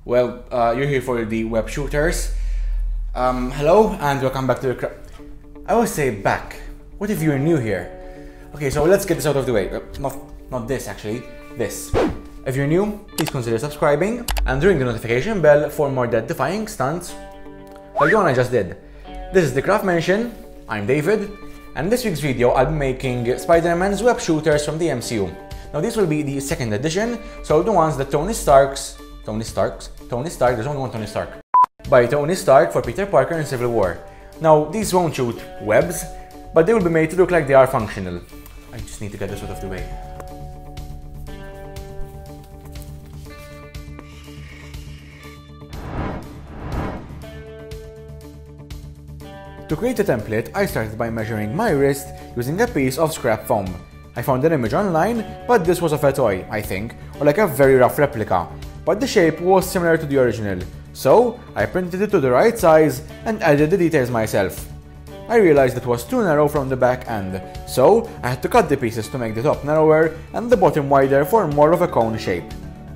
Well, you're here for the web shooters. Hello and welcome back to the I always say back. What if you're new here? Okay, so let's get this out of the way. Not this actually, this. If you're new, please consider subscribing and ring the notification bell for more death-defying stunts like the one I just did. This is the Craft Mention, I'm David, and in this week's video I'll be making Spider-Man's web shooters from the MCU. Now these will be the second edition, so the ones that Tony Stark, there's only one Tony Stark, by Tony Stark for Peter Parker in Civil War. Now these won't shoot webs, but they will be made to look like they are functional. I just need to get this out of the way. To create a template, I started by measuring my wrist using a piece of scrap foam. I found an image online, but this was of a toy, I think, or like a very rough replica, but the shape was similar to the original, so I printed it to the right size and added the details myself. I realized it was too narrow from the back end, so I had to cut the pieces to make the top narrower and the bottom wider for more of a cone shape.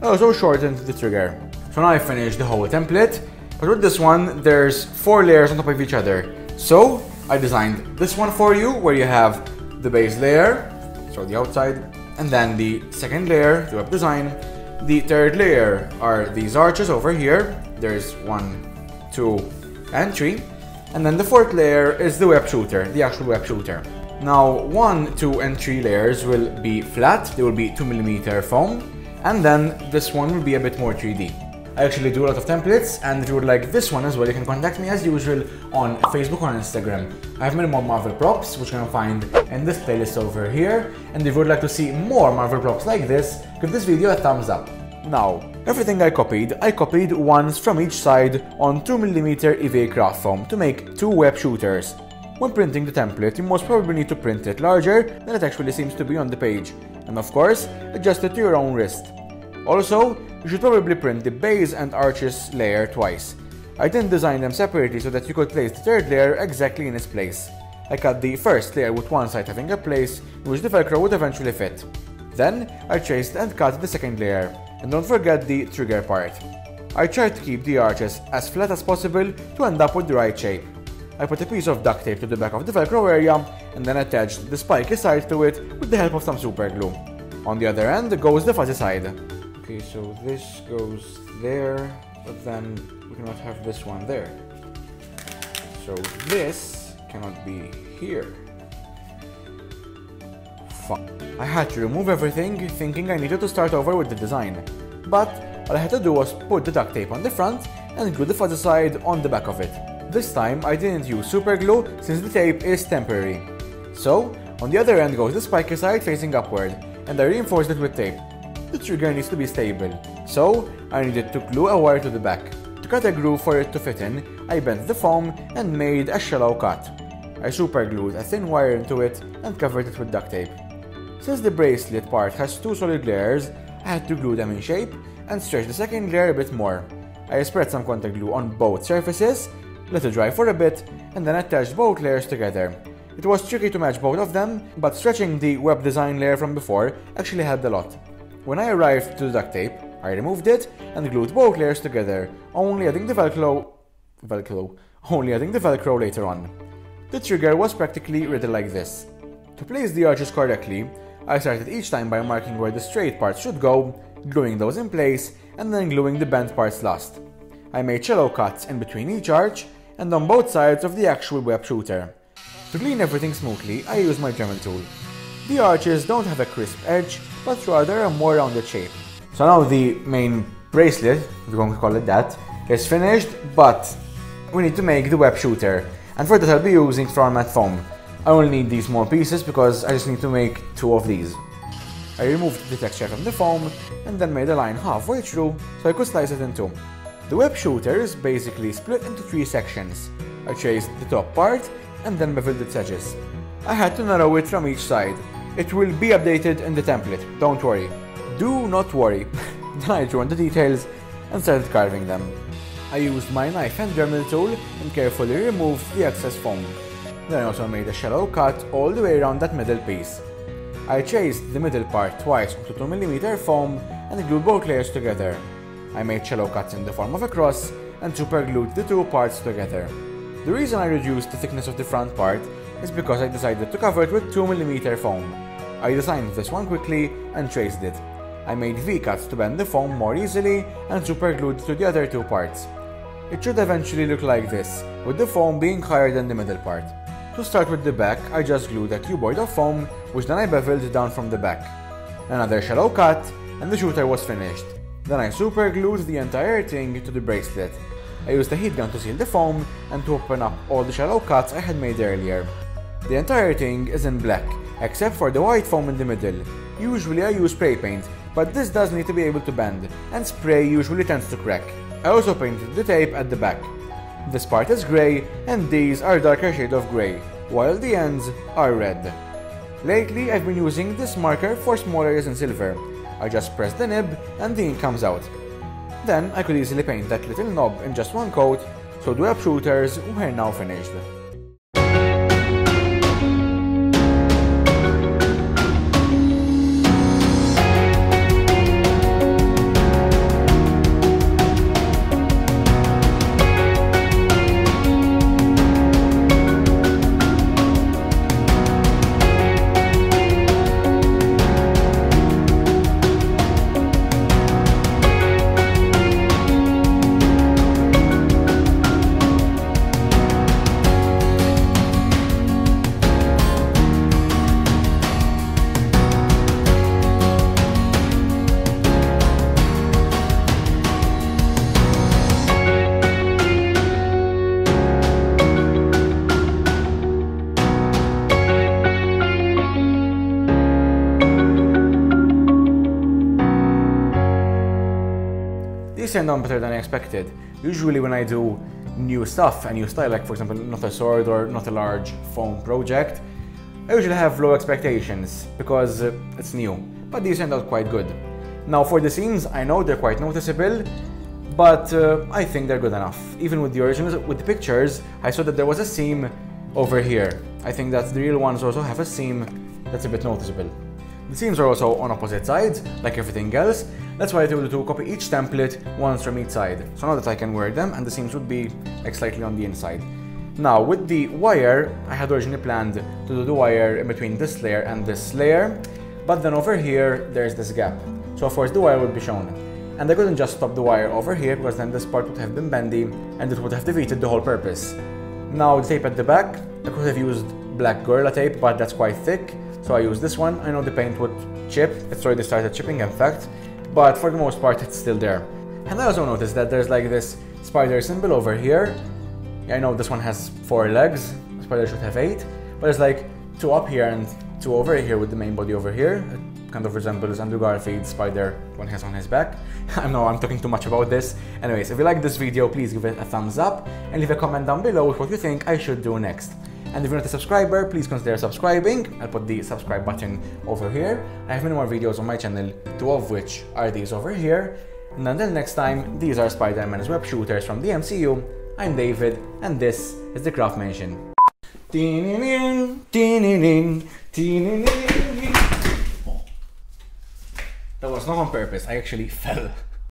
I also shortened the trigger. So now I finished the whole template, but with this one there's 4 layers on top of each other. So I designed this one for you, where you have the base layer, so the outside, and then the second layer, the web design. The third layer are these arches over here. There's 1, 2, and 3. And then the fourth layer is the web shooter, the actual web shooter. Now 1, 2, and 3 layers will be flat, they will be 2mm foam, and then this one will be a bit more 3D. I actually do a lot of templates, and if you would like this one as well, you can contact me as usual on Facebook or on Instagram. I have many more Marvel props, which you can find in this playlist over here, and if you would like to see more Marvel props like this, give this video a thumbs up. Now, everything I copied once from each side on 2mm EVA craft foam to make 2 web shooters. When printing the template, you most probably need to print it larger than it actually seems to be on the page, and of course, adjust it to your own wrist. Also, you should probably print the base and arches layer twice. I didn't design them separately so that you could place the third layer exactly in its place. I cut the first layer with one side having a place in which the velcro would eventually fit. Then, I traced and cut the second layer, and don't forget the trigger part. I tried to keep the arches as flat as possible to end up with the right shape. I put a piece of duct tape to the back of the velcro area and then attached the spiky side to it with the help of some super glue. On the other end goes the fuzzy side. Okay, so this goes there, but then we cannot have this one there. So this cannot be here. Fuck. I had to remove everything, thinking I needed to start over with the design. But all I had to do was put the duct tape on the front and glue the fuzzy side on the back of it. This time I didn't use super glue since the tape is temporary. So, on the other end goes the spiky side facing upward, and I reinforced it with tape. The trigger needs to be stable, so I needed to glue a wire to the back. To cut a groove for it to fit in, I bent the foam and made a shallow cut. I super glued a thin wire into it and covered it with duct tape. Since the bracelet part has 2 solid layers, I had to glue them in shape and stretch the second layer a bit more. I spread some contact glue on both surfaces, let it dry for a bit, and then attached both layers together. It was tricky to match both of them, but stretching the web design layer from before actually helped a lot. When I arrived to the duct tape, I removed it and glued both layers together, only adding the velcro later on. The trigger was practically written like this. To place the arches correctly, I started each time by marking where the straight parts should go, gluing those in place, and then gluing the bent parts last. I made shallow cuts in between each arch and on both sides of the actual web shooter. To clean everything smoothly, I used my Dremel tool. The arches don't have a crisp edge, but rather a more rounded shape. So now the main bracelet, if we're going to call it that, is finished, but we need to make the web shooter, and for that I'll be using floor mat foam. I only need these small pieces because I just need to make 2 of these. I removed the texture from the foam and then made a line halfway through so I could slice it in 2. The web shooter is basically split into 3 sections. I traced the top part and then beveled its edges. I had to narrow it from each side. It will be updated in the template, don't worry. Do not worry. Then I drew on the details and started carving them. I used my knife and Dremel tool and carefully removed the excess foam. Then I also made a shallow cut all the way around that middle piece. I traced the middle part twice onto 2mm foam and glued both layers together. I made shallow cuts in the form of a cross and super glued the two parts together. The reason I reduced the thickness of the front part is because I decided to cover it with 2mm foam. I designed this one quickly and traced it. I made V-cuts to bend the foam more easily and super glued to the other two parts. It should eventually look like this, with the foam being higher than the middle part. To start with the back, I just glued a cuboid of foam, which then I beveled down from the back. Another shallow cut, and the shooter was finished. Then I super glued the entire thing to the bracelet. I used a heat gun to seal the foam and to open up all the shallow cuts I had made earlier. The entire thing is in black, except for the white foam in the middle. Usually I use spray paint, but this does need to be able to bend, and spray usually tends to crack. I also painted the tape at the back. This part is grey, and these are darker shade of grey, while the ends are red. Lately I've been using this marker for small areas in silver. I just press the nib and the ink comes out. Then I could easily paint that little knob in just one coat, so the web shooters were now finished. These turned out better than I expected. Usually when I do new stuff, a new style, like for example not a sword or not a large foam project, I usually have low expectations because it's new, but these turned out quite good. Now for the seams, I know they're quite noticeable, but I think they're good enough. Even with the originals, with the pictures, I saw that there was a seam over here. I think that the real ones also have a seam that's a bit noticeable. The seams are also on opposite sides, like everything else. That's why I told you to copy each template once from each side. So now that I can wear them and the seams would be like slightly on the inside. Now with the wire, I had originally planned to do the wire in between this layer and this layer, but then over here there's this gap. So of course the wire would be shown. And I couldn't just stop the wire over here because then this part would have been bendy and it would have defeated the whole purpose. Now the tape at the back, I could have used black Gorilla tape, but that's quite thick. So I used this one. I know the paint would chip, it's already started chipping in fact, but for the most part it's still there. And I also noticed that there's like this spider symbol over here. Yeah, I know this one has 4 legs, the spider should have 8, but there's like 2 up here and 2 over here with the main body over here. It kind of resembles Andrew Garfield's spider one has on his back. I know I'm talking too much about this. Anyways, if you like this video, please give it a thumbs up and leave a comment down below with what you think I should do next. And if you're not a subscriber, please consider subscribing. I'll put the subscribe button over here. I have many more videos on my channel, 2 of which are these over here. And until next time, these are Spider-Man's web shooters from the MCU. I'm David, and this is the Craft Mansion. That was not on purpose, I actually fell.